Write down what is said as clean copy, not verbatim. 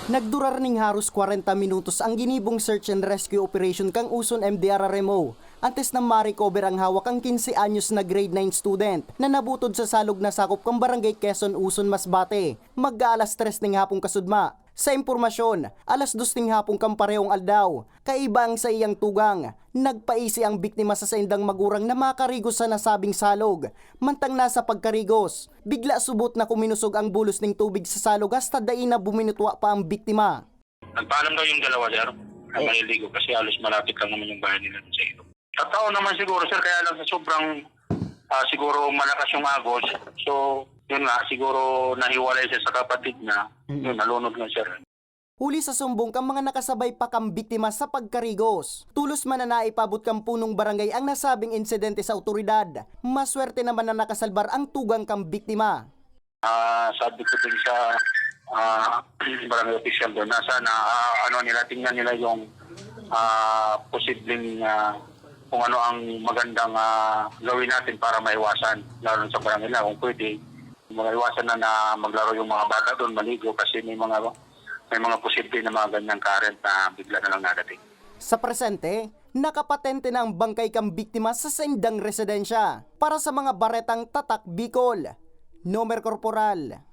Nagdurar ning haros 40 minutos ang ginibong search and rescue operation kang uson MDRRMO antes na ma-recover ang hawak ang 15 anyos na grade 9 student na nabutod sa salog na sakop kang barangay Quezon, Uson, Masbate. Mag-aalas 3 ning hapong kasudma. Sa impormasyon, alas 2 ning hapong kamparehong aldaw. Kaibang sa iyang tugang, nagpaisi ang biktima sa saindang magurang na makarigos sa nasabing salog. Mantang nasa pagkarigos, bigla subot na kuminusog ang bulos ng tubig sa salog hasta dain na buminutwa pa ang biktima. Nagpaalam daw yung dalawa, sir. Ang maliligo kasi halos malapit lang naman yung bahay nila sa ilo. Totoo naman siguro, sir, kaya lang sa sobrang siguro malakas yung agos. So, yun nga, siguro nahiwalay siya sa kapatid na, yun, nalunod nga, sir. Huli sa sumbong kang mga nakasabay pa kang biktima sa pagkarigos. Tulos man na naipabot kang punong barangay ang nasabing insidente sa otoridad. Maswerte naman na nakasalbar ang tugang kang biktima. Sabi ko din sa barangay official doon na sana tingnan nila yung posibleng kung ano ang magandang gawin natin para maiwasan, lalo sa barangay na kung pwede maiwasan na maglaro yung mga bata doon, maligo kasi may mga posible na mga ganyang current na bigla na lang nadating. Sa presente, nakapatente na ang bangkay kang biktima sa saindang residensya. Para sa mga baretang Tatak Bicol, Nomer Corporal